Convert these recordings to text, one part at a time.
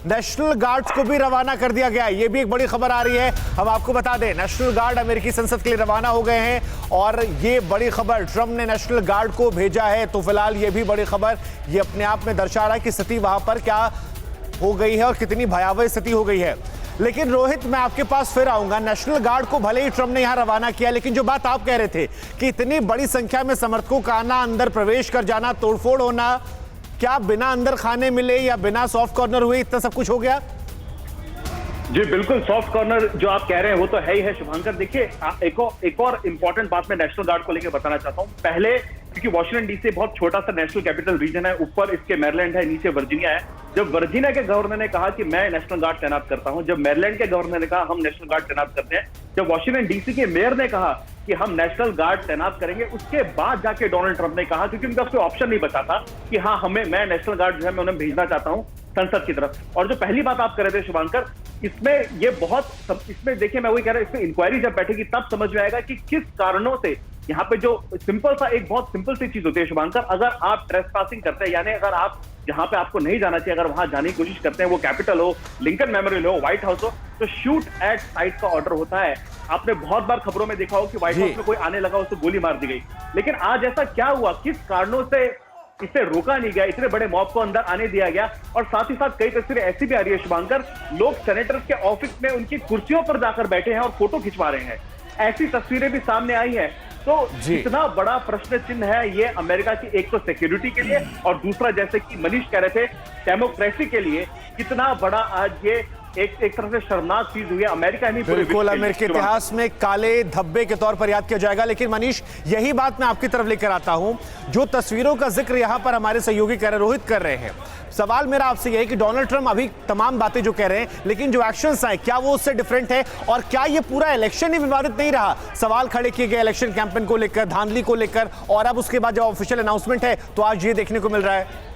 National guards को भी रवाना कर दिया गया है। ये भी एक बड़ी खबर आ रही है। हम आपको बता दें, नेशनल गार्ड अमेरिकी संसद के लिए रवाना हो गए हैं और ये बड़ी खबर, ट्रंप ने नेशनल गार्ड को भेजा है। तो फिलहाल ये भी बड़ी खबर, ये अपने आप में दर्शा रहा है कि स्थिति वहां पर क्या हो गई है और कितनी भयावह स्थिति हो गई है। लेकिन रोहित, मैं आपके पास फिर आऊंगा। नेशनल गार्ड को भले ही ट्रंप ने यहां रवाना किया, लेकिन जो बात आप कह रहे थे कि इतनी बड़ी संख्या में समर्थकों का आना, अंदर प्रवेश कर जाना, तोड़फोड़ होना, क्या बिना अंदर खाने मिले या बिना सॉफ्ट कॉर्नर हुए इतना सब कुछ हो गया? जी बिल्कुल, सॉफ्ट कॉर्नर जो आप कह रहे हैं वो तो है ही है शुभांकर। देखिए, एक और इंपॉर्टेंट बात मैं नेशनल गार्ड को लेकर बताना चाहता हूं। पहले, क्योंकि वॉशिंगटन डीसी बहुत छोटा सा नेशनल कैपिटल रीजन है, ऊपर इसके मैरीलैंड है, नीचे वर्जीनिया है। जब वर्जीनिया के गवर्नर ने कहा कि मैं नेशनल गार्ड तैनात करता हूं, जब मैरीलैंड के गवर्नर ने कहा हम नेशनल गार्ड तैनात करते हैं, जब वॉशिंगटन डीसी के मेयर ने कहा कि हम नेशनल गार्ड तैनात करेंगे, उसके बाद जाके डोनाल्ड ट्रंप ने कहा, क्योंकि उनका कोई ऑप्शन नहीं बचा था कि हाँ मैं नेशनल गार्ड जो है मैं उन्हें भेजना चाहता हूं संसद की तरफ। और जो पहली बात आप कर रहे थे शुभांकर, इसमें देखिए, मैं वही कह रहा हूं, इसमें इंक्वायरी जब बैठेगी तब समझ में आएगा कि किस कारणों से यहाँ पे जो सिंपल सा, एक बहुत सिंपल सी चीज होती है शुभांकर, अगर आप ट्रेसपासिंग करते हैं, यानी अगर आप जहां पे आपको नहीं जाना चाहिए, अगर वहां जाने की कोशिश करते हैं, वो कैपिटल हो, लिंकन मेमोरियल हो, व्हाइट हाउस हो, तो शूट एट साइट का ऑर्डर होता है। आपने बहुत बार खबरों में देखा हो कि व्हाइट हाउस में कोई आने लगा, उसको गोली मार दी गई। लेकिन आज ऐसा क्या हुआ, किस कारणों से इसे रोका नहीं गया, इतने बड़े मॉब को अंदर आने दिया गया? और साथ ही साथ कई तस्वीरें ऐसी भी आ रही है शुभांकर, लोग सेनेटर्स के ऑफिस में उनकी कुर्सियों पर जाकर बैठे हैं और फोटो खिंचवा रहे हैं। ऐसी तस्वीरें भी सामने आई हैं। तो इतना बड़ा प्रश्न चिन्ह है ये अमेरिका की, एक तो सिक्योरिटी के लिए और दूसरा, जैसे कि मनीष कह रहे थे, डेमोक्रेसी के लिए। कितना बड़ा आज ये एक तरह से शर्मनाक चीज हुई है अमेरिका नहीं, बिल्कुल अमेरिकी इतिहास में काले धब्बे के तौर पर याद किया जाएगा। लेकिन मनीष, यही बात मैं आपकी तरफ लेकर आता हूं, जो तस्वीरों का जिक्र यहां पर हमारे सहयोगी कह रहे, रोहित कर रहे हैं। सवाल मेरा आपसे यह है कि डोनाल्ड ट्रंप अभी तमाम बातें जो कह रहे हैं, लेकिन जो एक्शंस आए, क्या वो उससे डिफरेंट है? और क्या ये पूरा इलेक्शन ही विवादित नहीं रहा? सवाल खड़े किए गए इलेक्शन कैंपेन को लेकर, धांधली को लेकर, और अब उसके बाद जब ऑफिशियल अनाउंसमेंट है तो आज ये देखने को मिल रहा है।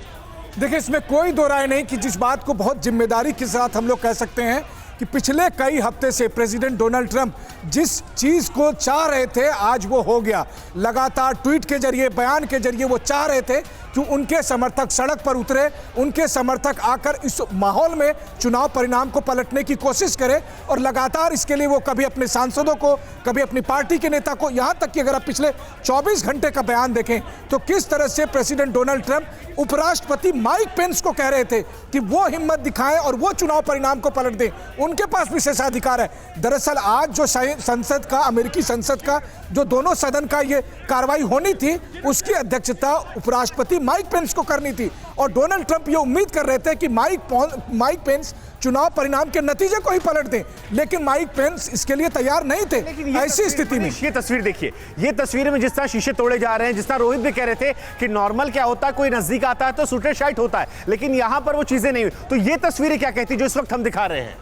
देखिए, इसमें कोई दो राय नहीं कि जिस बात को बहुत जिम्मेदारी के साथ हम लोग कह सकते हैं कि पिछले कई हफ्ते से प्रेसिडेंट डोनाल्ड ट्रंप जिस चीज को चाह रहे थे, आज वो हो गया। लगातार ट्वीट के जरिए, बयान के जरिए वो चाह रहे थे कि उनके समर्थक सड़क पर उतरे, उनके समर्थक आकर इस माहौल में चुनाव परिणाम को पलटने की कोशिश करें। और लगातार इसके लिए वो कभी अपने सांसदों को, कभी अपनी पार्टी के नेता को, यहां तक कि अगर आप पिछले 24 घंटे का बयान देखें तो किस तरह से प्रेसिडेंट डोनाल्ड ट्रंप उपराष्ट्रपति माइक पेंस को कह रहे थे कि वो हिम्मत दिखाएं और वो चुनाव परिणाम को पलट दें, उनके पास विशेषाधिकार है। दरअसल आज जो संसद का, अमेरिकी संसद का जो दोनों सदन का ये कार्रवाई होनी थी, उसकी अध्यक्षता उपराष्ट्रपति माइक पेंस को करनी थी। और डोनाल्ड ट्रंप ये उम्मीद कर रहे थे कि माइक पेंस चुनाव परिणाम के नतीजे को ही पलट दें, लेकिन माइक पेंस इसके लिए तैयार नहीं थे। ऐसी स्थिति में ये तस्वीर देखिए, ये तस्वीर में जिस तरह शीशे तोड़े जा रहे हैं, जिस तरह रोहित भी कह रहे थे कि नॉर्मल क्या होता है, कोई नजदीक आता है तो सूटे शाइट होता है, लेकिन यहां पर वो चीजें नहीं हुई। तो ये तस्वीरें क्या कहती है जो इस वक्त हम दिखा रहे हैं?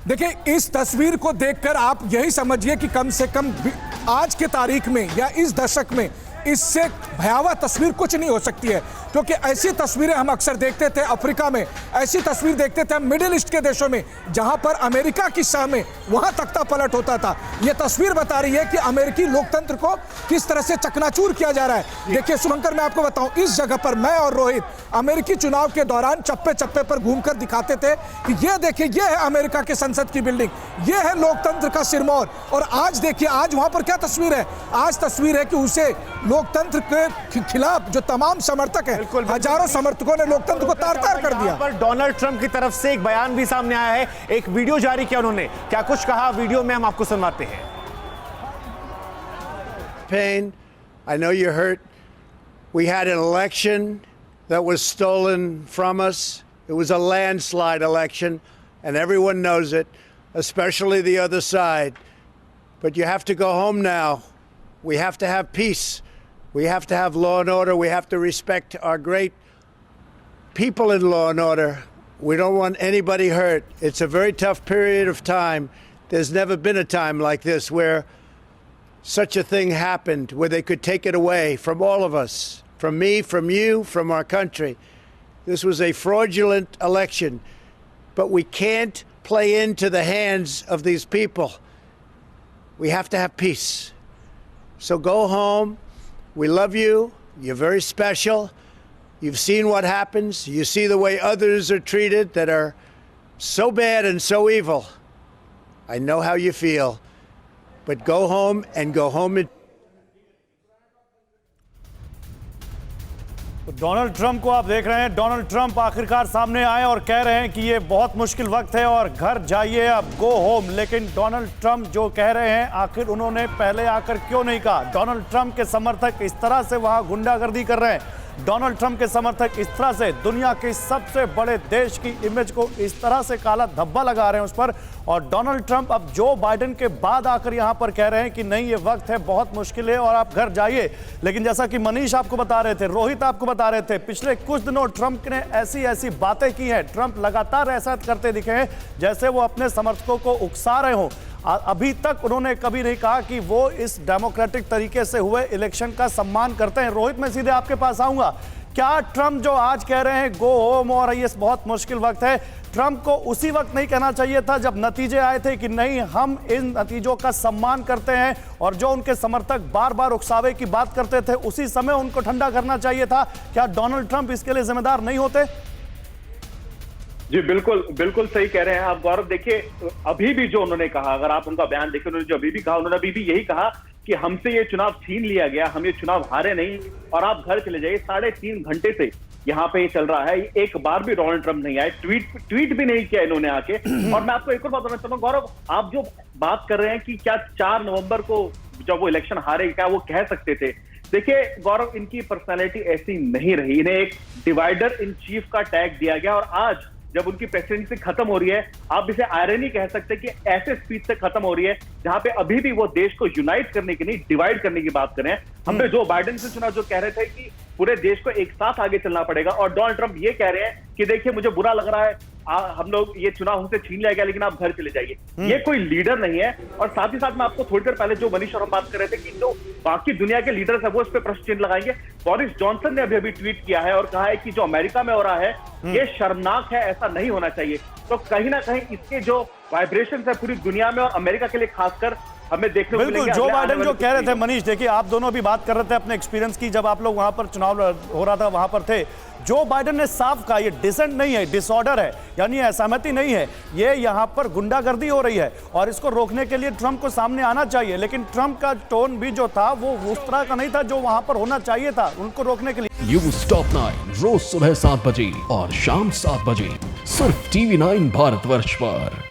देखिए, इस तस्वीर को देखकर आप यही समझिए कि कम से कम आज के तारीख में या इस दशक में इससे भयावह तस्वीर कुछ नहीं हो सकती है। क्योंकि ऐसी तस्वीरें हम अक्सर देखते थे अफ्रीका में, ऐसी तस्वीर देखते थे हम मिडिल ईस्ट के देशों में, जहां पर अमेरिका की शाह में वहां तख्ता पलट होता था। यह तस्वीर बता रही है कि अमेरिकी लोकतंत्र को किस तरह से चकनाचूर किया जा रहा है। देखिए शुभंकर, मैं आपको बताऊं, इस जगह पर मैं और रोहित अमेरिकी चुनाव के दौरान चप्पे चप्पे पर घूमकर दिखाते थे कि ये देखिए, ये है अमेरिका के संसद की बिल्डिंग, ये है लोकतंत्र का सिरमौर। और आज देखिए, आज वहां पर क्या तस्वीर है? आज तस्वीर है कि उसे लोकतंत्र के खिलाफ जो तमाम समर्थक हैं, हजारों समर्थकों ने लोकतंत्र को तार-तार कर दिया। पर डोनाल्ड ट्रंप की तरफ से एक बयान भी सामने आया है, एक वीडियो जारी किया उन्होंने। क्या कुछ कहा वीडियो में, हम आपको सुनवाते हैं। Pain, I know you're hurt. We had an election that was stolen from us. It was a landslide election, and everyone knows it, especially the other side. But you have to go home now. We have to have peace. We have to have law and order. We have to respect our great people in law and order. We don't want anybody hurt. It's a very tough period of time. There's never been a time like this where such a thing happened, where they could take it away from all of us, from me, from you, from our country. This was a fraudulent election, but we can't play into the hands of these people. We have to have peace. So go home. We love you. You're very special. You've seen what happens. You see the way others are treated that are so bad and so evil. I know how you feel. But go home and go home and तो Donald Trump को आप देख रहे हैं। Donald Trump आखिरकार सामने आए और कह रहे हैं कि ये बहुत मुश्किल वक्त है और घर जाइए, अब गो होम। लेकिन डोनाल्ड ट्रंप जो कह रहे हैं, आखिर उन्होंने पहले आकर क्यों नहीं कहा? डोनाल्ड ट्रंप के समर्थक इस तरह से वहां गुंडागर्दी कर रहे हैं, डोनाल्ड ट्रंप के समर्थक इस तरह से दुनिया के सबसे बड़े देश की इमेज को इस तरह से काला धब्बा लगा रहे हैं उस पर। और डोनाल्ड ट्रंप अब जो बाइडेन के बाद आकर यहां पर कह रहे हैं कि नहीं, ये वक्त है, बहुत मुश्किल है और आप घर जाइए। लेकिन जैसा कि मनीष आपको बता रहे थे, रोहित आपको बता रहे थे, पिछले कुछ दिनों ट्रंप ने ऐसी ऐसी बातें की हैं, ट्रंप लगातार ऐसा करते दिखे हैं जैसे वो अपने समर्थकों को उकसा रहे हों। अभी तक उन्होंने कभी नहीं कहा कि वो इस डेमोक्रेटिक तरीके से हुए इलेक्शन का सम्मान करते हैं। रोहित, मैं सीधे आपके पास आऊंगा। क्या ट्रंप जो आज कह रहे हैं गो होम और ये बहुत मुश्किल वक्त है, ट्रंप को उसी वक्त नहीं कहना चाहिए था जब नतीजे आए थे कि नहीं, हम इन नतीजों का सम्मान करते हैं, और जो उनके समर्थक बार बार उकसावे की बात करते थे उसी समय उनको ठंडा करना चाहिए था? क्या डोनाल्ड ट्रंप इसके लिए जिम्मेदार नहीं होते? जी बिल्कुल बिल्कुल सही कह रहे हैं आप गौरव। देखिए, अभी भी जो उन्होंने कहा, अगर आप उनका बयान देखें, उन्होंने जो अभी भी कहा, उन्होंने अभी भी यही कहा कि हमसे ये चुनाव छीन लिया गया, हम ये चुनाव हारे नहीं और आप घर चले जाइए। 3.5 घंटे से यहाँ पे ये चल रहा है, एक बार भी डोनाल्ड ट्रंप नहीं आए, ट्वीट भी नहीं किया इन्होंने आके। और मैं आपको एक और बात बताना चाहता हूँ गौरव, आप जो बात कर रहे हैं कि क्या 4 नवंबर को जब वो इलेक्शन हारे क्या वो कह सकते थे? देखिए गौरव, इनकी पर्सनैलिटी ऐसी नहीं रही। इन्हें एक डिवाइडर इन चीफ का टैग दिया गया और आज जब उनकी प्रेसिडेंसी खत्म हो रही है, आप इसे आयरनी कह सकते हैं कि ऐसे स्पीच से खत्म हो रही है जहां पे अभी भी वो देश को यूनाइट करने की नहीं, डिवाइड करने की बात करें। हमने जो बाइडेन से सुना, जो कह रहे थे कि पूरे देश को एक साथ आगे चलना पड़ेगा, और डोनाल्ड ट्रंप ये कह रहे हैं कि देखिए मुझे बुरा लग रहा है, हम लोग ये चुनाव हमसे छीन लिया गया, लेकिन आप घर चले जाइए। ये कोई लीडर नहीं है। और साथ ही साथ मैं आपको थोड़ी देर पहले जो मनीष और हम बात कर रहे थे कि जो बाकी दुनिया के लीडर्स है वो इस पे प्रश्न चिन्ह लगाएंगे। बोरिस जॉनसन ने अभी ट्वीट किया है और कहा है कि जो अमेरिका में हो रहा है ये शर्मनाक है, ऐसा नहीं होना चाहिए। तो कहीं ना कहीं इसके जो वाइब्रेशन है पूरी दुनिया में और अमेरिका के लिए खासकर हमें देखने को मिलेंगे। बिल्कुल, जो बाइडेन जो कह रहे थे, मनीष देखिए, आप दोनों भी बात कर रहे थे अपने एक्सपीरियंस की, जब आप लोग वहां पर चुनाव हो रहा था वहां पर थे। जो बाइडेन ने साफ कहा, ये डिसेंट नहीं है, डिसऑर्डर है, यानी असहमति नहीं है, ये यहां पर गुंडागर्दी हो रही है और इसको रोकने के लिए ट्रंप को सामने आना चाहिए। लेकिन ट्रंप का टोन भी जो था वो उस तरह का नहीं था जो वहां पर होना चाहिए था उनको रोकने के लिए। न्यूज़ टॉप 9 रोज सुबह 7 बजे और शाम 7 बजे सिर्फ TV9 भारतवर्ष पर।